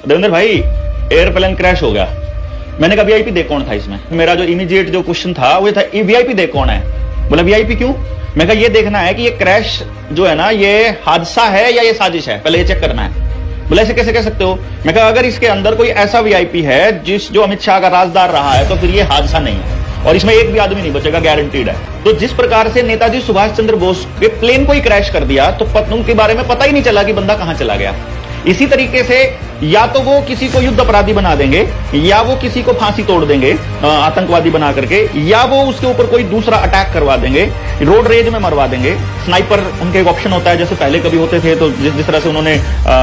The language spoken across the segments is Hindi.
देवेंद्र भाई एयरप्लेन क्रैश हो गया। मैंने कहा वीआईपी देख कौन था इसमें। मेरा जो इमीडिएट जो क्वेश्चन था वो था वीआईपी देख कौन है। बोला वीआईपी क्यों? मैं कहा ये देखना है कि ये क्रैश जो है ना ये हादसा है या ये साजिश है, पहले ये चेक करना है। बोला ऐसे कैसे कह सकते हो? मैं कहा अगर इसके अंदर कोई ऐसा वीआईपी है जो अमित शाह का राजदार रहा है तो फिर ये हादसा नहीं है और इसमें एक भी आदमी नहीं बचेगा, गारंटीड है। तो जिस प्रकार से नेताजी सुभाष चंद्र बोस के प्लेन को ही क्रैश कर दिया तो उनके बारे में पता ही नहीं चला कि बंदा कहां चला गया। इसी तरीके से या तो वो किसी को युद्ध अपराधी बना देंगे या वो किसी को फांसी तोड़ देंगे आतंकवादी बना करके, या वो उसके ऊपर कोई दूसरा अटैक करवा देंगे, रोड रेज में मरवा देंगे। स्नाइपर उनके एक ऑप्शन होता है, जैसे पहले कभी होते थे। तो जिस तरह से उन्होंने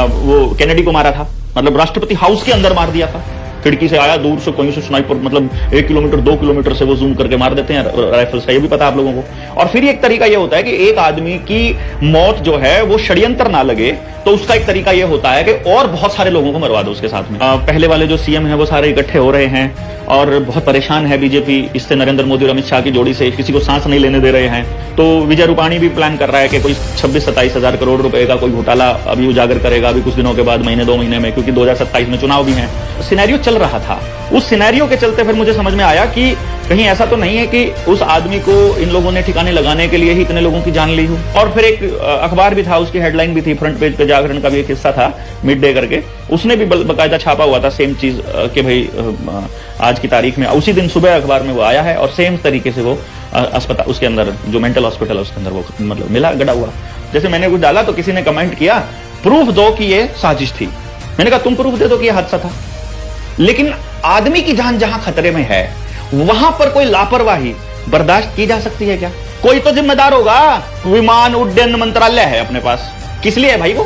वो केनेडी को मारा था, मतलब राष्ट्रपति हाउस के अंदर मार दिया था, खिड़की से आया दूर से कोई से स्नाइपर, मतलब 1 किलोमीटर 2 किलोमीटर से वो जूम करके मार देते हैं राइफल्स का, ये भी पता है आप लोगों को। और फिर एक तरीका ये होता है कि एक आदमी की मौत जो है वो षड्यंत्र ना लगे, तो उसका एक तरीका ये होता है कि और बहुत सारे लोगों को मरवा दो उसके साथ में। पहले वाले जो सीएम है वो सारे इकट्ठे हो रहे हैं और बहुत परेशान है बीजेपी इससे, नरेंद्र मोदी और अमित शाह की जोड़ी से, किसी को सांस नहीं लेने दे रहे हैं। तो विजय रूपाणी भी प्लान कर रहा है कि कोई 26-27 हजार करोड़ रुपए का कोई घोटाला अभी उजागर करेगा अभी कुछ दिनों के बाद, महीने 2 महीने में, क्योंकि 2027 में चुनाव भी है। सिनेरियो चल रहा था। उस सिनेरियो के चलते फिर मुझे समझ में आया कि कहीं ऐसा तो नहीं है कि उस आदमी को इन लोगों ने ठिकाने लगाने के लिए ही इतने लोगों की जान ली हो। और फिर एक अखबार भी था, उसकी हेडलाइन भी थी, फ्रंट पेज पे जागरण का भी एक हिस्सा था, मिड डे करके, उसने भी बकायदा छापा हुआ था सेम चीज कि भाई आज की तारीख में, उसी दिन सुबह अखबार में वो आया है और सेम तरीके से वो अस्पताल, उसके अंदर जो मेंटल हॉस्पिटल है उसके अंदर वो मतलब मिला गड़ा हुआ। जैसे मैंने कुछ डाला तो किसी ने कमेंट किया प्रूफ दो कि ये साजिश थी। मैंने कहा तुम प्रूफ दे दो कि ये हादसा था, लेकिन आदमी की जान जहां खतरे में है वहां पर कोई लापरवाही बर्दाश्त की जा सकती है क्या? कोई तो जिम्मेदार होगा। विमान उड्डयन मंत्रालय है अपने पास, किस लिए है भाई? वो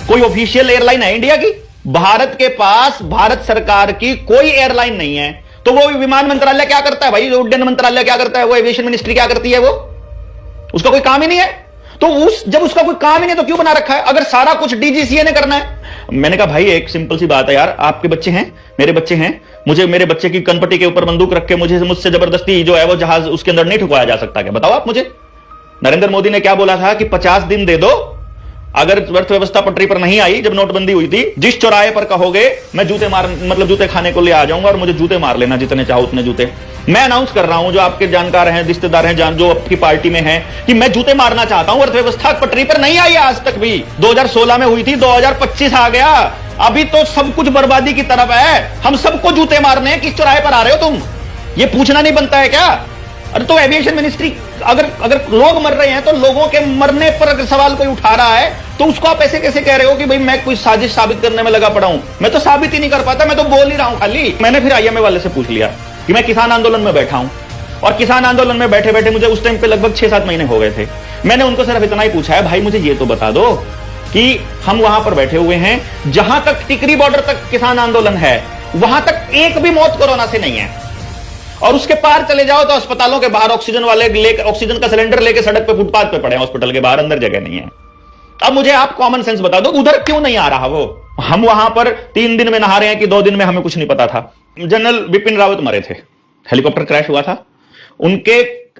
कोई ऑफिशियल एयरलाइन है इंडिया की? भारत के पास भारत सरकार की कोई एयरलाइन नहीं है, तो वो विमान मंत्रालय क्या करता है भाई? उड्डयन मंत्रालय क्या करता है? वो एविएशन मिनिस्ट्री क्या करती है? वो उसका कोई काम ही नहीं है। तो जब उसका कोई काम ही नहीं तो क्यों बना रखा है, अगर सारा कुछ डीजीसीए ने करना है? मैंने कहा भाई एक सिंपल सी बात है यार, आपके बच्चे हैं, मेरे बच्चे हैं, मुझे मेरे बच्चे की कनपटी के ऊपर बंदूक रख के मुझसे जबरदस्ती जो है वो जहाज उसके अंदर नहीं ठुकवाया जा सकता क्या? बताओ आप मुझे। नरेंद्र मोदी ने क्या बोला था कि 50 दिन दे दो, अगर अर्थव्यवस्था पटरी पर नहीं आई, जब नोटबंदी हुई थी, जिस चौराहे पर कहोगे मैं जूते खाने को ले आ जाऊंगा और मुझे जूते मार लेना जितने चाहो उतने जूते। मैं अनाउंस कर रहा हूं, जो आपके जानकार हैं, रिश्तेदार हैं, जो आपकी पार्टी में हैं, कि मैं जूते मारना चाहता हूं। अर्थव्यवस्था पटरी पर नहीं आई आज तक भी। 2016 में हुई थी, 2025 आ गया, अभी तो सब कुछ बर्बादी की तरफ है। हम सबको जूते मारने हैं, किस चौराहे पर आ रहे हो तुम? ये पूछना नहीं बनता है क्या? अरे तो एविएशन मिनिस्ट्री, अगर लोग मर रहे हैं तो लोगों के मरने पर अगर सवाल कोई उठा रहा है तो उसको आप ऐसे कैसे कह रहे हो कि भाई मैं कोई साजिश साबित करने में लगा पड़ा हूं? मैं तो साबित ही नहीं कर पाता, मैं तो बोल ही रहा हूं खाली। मैंने फिर आईएमए वाले से पूछ लिया कि मैं किसान आंदोलन में बैठा हूं, और किसान आंदोलन में बैठे बैठे मुझे उस टाइम पे लगभग 6-7 महीने हो गए थे। मैंने उनको सिर्फ इतना ही पूछा है, भाई मुझे ये तो बता दो कि हम वहां पर बैठे हुए हैं, जहां तक टिकरी बॉर्डर तक किसान आंदोलन है वहां तक एक भी मौत कोरोना से नहीं है, और उसके पार चले जाओ तो अस्पतालों के बाहर ऑक्सीजन वाले लेकर, ऑक्सीजन का सिलेंडर लेके सड़क पे फुटपाथ पे पड़े हैं, हॉस्पिटल के बाहर, अंदर जगह नहीं है। अब मुझे आप कॉमन सेंस बता दो, उधर क्यों नहीं आ रहा वो? हम वहां पर 3 दिन में नहा रहे हैं कि 2 दिन में, हमें कुछ नहीं पता था। जनरल बिपिन रावत मरे थे, हेलीकॉप्टर क्रैश हुआ था, उनके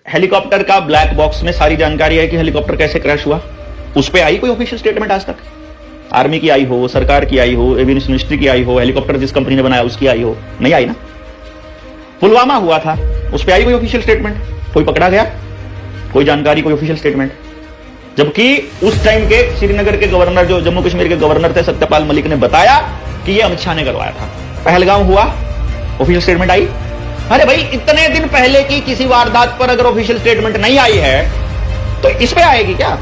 हेलीकॉप्टर का ब्लैक बॉक्स में सारी जानकारी है कि हेलीकॉप्टर कैसे क्रैश हुआ। उस पर आई कोई ऑफिशियल स्टेटमेंट आज तक? आर्मी की आई हो, सरकार की आई हो, एविएशन मिनिस्ट्री की आई हो, हेलीकॉप्टर जिस कंपनी ने बनाया उसकी आई हो? नहीं आई ना। पुलवामा हुआ था, उस पर आई कोई ऑफिशियल स्टेटमेंट? कोई पकड़ा गया? कोई जानकारी, कोई ऑफिशियल स्टेटमेंट? जबकि उस टाइम के श्रीनगर के गवर्नर, जो जम्मू कश्मीर के गवर्नर थे, सत्यपाल मलिक ने बताया कि यह अमित शाह ने करवाया था। पहलगाम हुआ, ऑफिशियल स्टेटमेंट आई? अरे भाई इतने दिन पहले की किसी वारदात पर अगर ऑफिशियल स्टेटमेंट नहीं आई है तो इस पे आएगी क्या?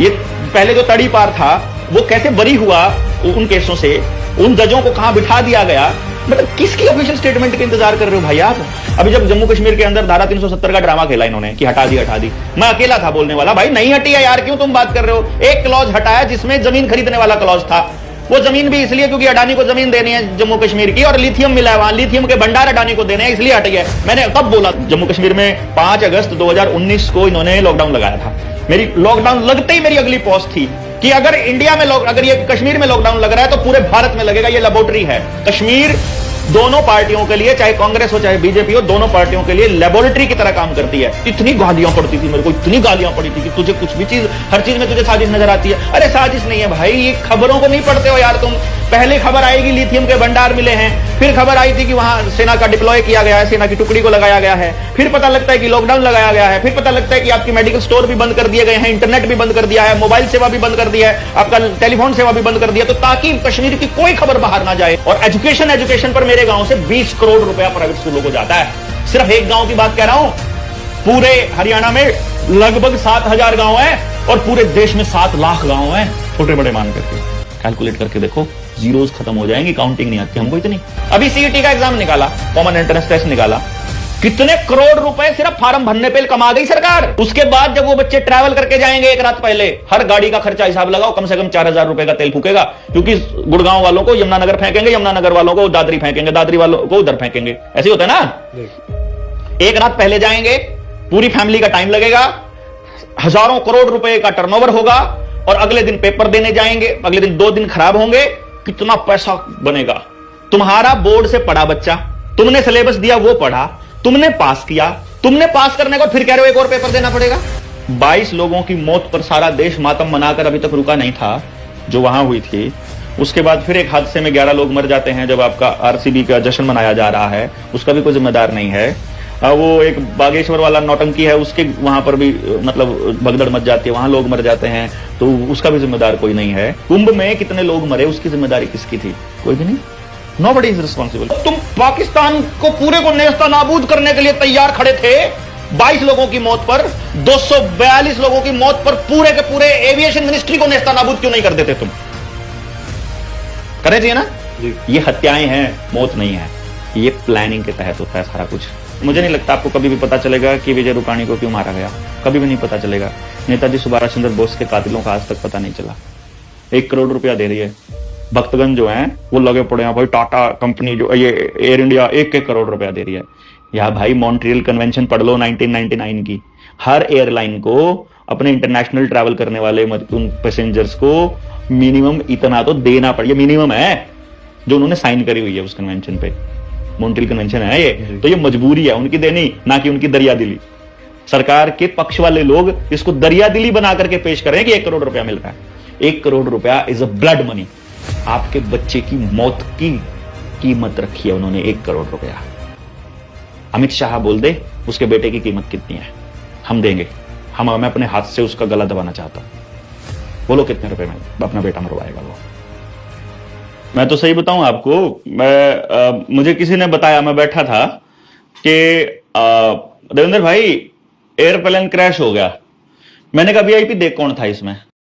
ये पहले जो तड़ी पार था वो कैसे बरी हुआ उन केसों से, उन जजों को कहां बिठा दिया गया, मतलब किसकी ऑफिशियल स्टेटमेंट का इंतजार कर रहे हो भाई आप? अभी जब जम्मू कश्मीर के अंदर धारा 370 का ड्रामा खेला इन्होंने कि हटा दी, मैं अकेला था बोलने वाला, भाई नहीं हटी है यार, क्यों तुम बात कर रहे हो? एक क्लॉज हटाया जिसमें जमीन खरीदने वाला क्लॉज था, वो जमीन भी इसलिए क्योंकि अडानी को जमीन देनी है जम्मू कश्मीर की, और लिथियम मिला है वहां, लिथियम के भंडार अडानी को देने हैं, इसलिए हट गया। मैंने कब बोला? जम्मू कश्मीर में 5 अगस्त 2019 को इन्होंने लॉकडाउन लगाया था। मेरी लॉकडाउन लगते ही मेरी अगली पोस्ट थी कि अगर इंडिया में अगर ये कश्मीर में लॉकडाउन लग रहा है तो पूरे भारत में लगेगा, ये लेबोरेटरी है। कश्मीर दोनों पार्टियों के लिए, चाहे कांग्रेस हो चाहे बीजेपी हो, दोनों पार्टियों के लिए लेबोरेटरी की तरह काम करती है। इतनी गालियां पड़ती थी मेरे को, इतनी गालियां पड़ी थी कि तुझे कुछ भी चीज, हर चीज में तुझे साजिश नजर आती है। अरे साजिश नहीं है भाई, ये खबरों को नहीं पढ़ते हो यार तुम। पहले खबर आएगी लिथियम के भंडार मिले हैं, फिर खबर आई थी कि वहां सेना का डिप्लॉय किया गया है, सेना की टुकड़ी को लगाया गया है, फिर पता लगता है कि लॉकडाउन लगाया गया है, फिर पता लगता है कि आपकी मेडिकल स्टोर भी बंद कर दिए गए हैं, इंटरनेट भी बंद कर दिया है, मोबाइल सेवा भी बंद कर दिया है, आपका टेलीफोन सेवा भी बंद कर दिया, तो ताकि कश्मीर की कोई खबर बाहर ना जाए। और एजुकेशन पर मेरे गांव से 20 करोड़ रुपया प्राइवेट स्कूलों को जाता है। सिर्फ एक गांव की बात कह रहा हूं, पूरे हरियाणा में लगभग 7,000 गांव हैं और पूरे देश में 7 लाख गांव हैं। छोटे बड़े मान करके कैलकुलेट करके देखो, जीरोस खत्म हो जाएंगी, काउंटिंग नहीं आती हमको इतनी। अभी सीईटी का एग्जाम निकाला, कॉमन एंट्रेंस टेस्ट निकाला, कितने करोड़ रुपए सिर्फ फॉर्म भरने पे कमा गई सरकार। उसके बाद जब वो बच्चे ट्रैवल करके जाएंगे एक रात पहले, हर गाड़ी का खर्चा हिसाब लगाओ, कम से कम 4,000 रुपए का तेल फूकेगा, क्योंकि गुड़गांव वालों को यमुनानगर फेंकेंगे, यमुनानगर वालों को दादरी फेंकेंगे, दादरी वालों को उधर फेंकेंगे, ऐसे होता है ना। एक रात पहले जाएंगे, पूरी फैमिली का टाइम लगेगा, हजारों करोड़ रुपए का टर्नओवर होगा, और अगले दिन पेपर देने जाएंगे, अगले दिन 2 दिन खराब होंगे, कितना पैसा बनेगा। तुम्हारा बोर्ड से पढ़ा बच्चा, तुमने सिलेबस दिया वो पढ़ा, तुमने पास किया, तुमने पास करने को फिर कह रहे हो एक और पेपर देना पड़ेगा। 22 लोगों की मौत पर सारा देश मातम मनाकर अभी तक रुका नहीं था, जो वहां हुई थी। उसके बाद फिर एक हादसे में 11 लोग मर जाते हैं जब आपका आरसीबी का जश्न मनाया जा रहा है, उसका भी कोई जिम्मेदार नहीं है। वो एक बागेश्वर वाला नौटंकी है, उसके वहां पर भी मतलब भगदड़ मच जाती है, वहां लोग मर जाते हैं, तो उसका भी जिम्मेदार कोई नहीं है। कुंभ में कितने लोग मरे, उसकी जिम्मेदारी किसकी थी? कोई भी नहीं। Nobody is responsible। तुम पाकिस्तान को पूरे को नेस्तनाबूद करने के लिए तैयार खड़े थे। 22 लोगों की मौत पर, 242 लोगों की मौत पर पूरे के पूरे एविएशन मिनिस्ट्री को नेस्तनाबूद क्यों नहीं कर देते तुम? करने चाहिए ना। ये हत्याएं हैं, मौत नहीं है। ये प्लानिंग के तहत होता है सारा कुछ। मुझे नहीं लगता आपको कभी भी पता चलेगा कि विजय रूपाणी को क्यों मारा गया, कभी भी नहीं पता चलेगा। नेताजी सुभाष चंद्र बोस के कातिलों का आज तक पता नहीं चला। 1 करोड़ रुपया दे रही है, भक्तगण जो हैं वो लगे पड़े हैं भाई, टाटा कंपनी जो ये एयर इंडिया 1-1 करोड़ रुपया दे रही है। या भाई मॉन्ट्रियल कन्वेंशन पढ़ लो 1999 की, हर एयरलाइन को अपने इंटरनेशनल ट्रैवल करने वाले उन पैसेंजर्स को मिनिमम इतना तो देना पड़ेगा, मिनिमम है जो उन्होंने साइन करी हुई है उस कन्वेंशन पे। मॉन्ट्रियल कन्वेंशन है ये, तो ये मजबूरी है उनकी देनी, ना कि उनकी दरियादिली। सरकार के पक्ष वाले लोग इसको दरियादिली बना करके पेश करें कि 1 करोड़ रुपया मिल रहा है। 1 करोड़ रुपया इज अ ब्लड मनी। आपके बच्चे की मौत की कीमत रखी है उन्होंने 1 करोड़ रुपया। अमित शाह बोल दे उसके बेटे की कीमत कितनी है, हम देंगे। मैं अपने हाथ से उसका गला दबाना चाहता हूं। बोलो कितने रुपए में अपना बेटा मरवाएगा वो? मैं तो सही बताऊं आपको, मुझे किसी ने बताया, मैं बैठा था कि देवेंद्र भाई एयरप्लेन क्रैश हो गया। मैंने कहा वीआईपी देख कौन था इसमें?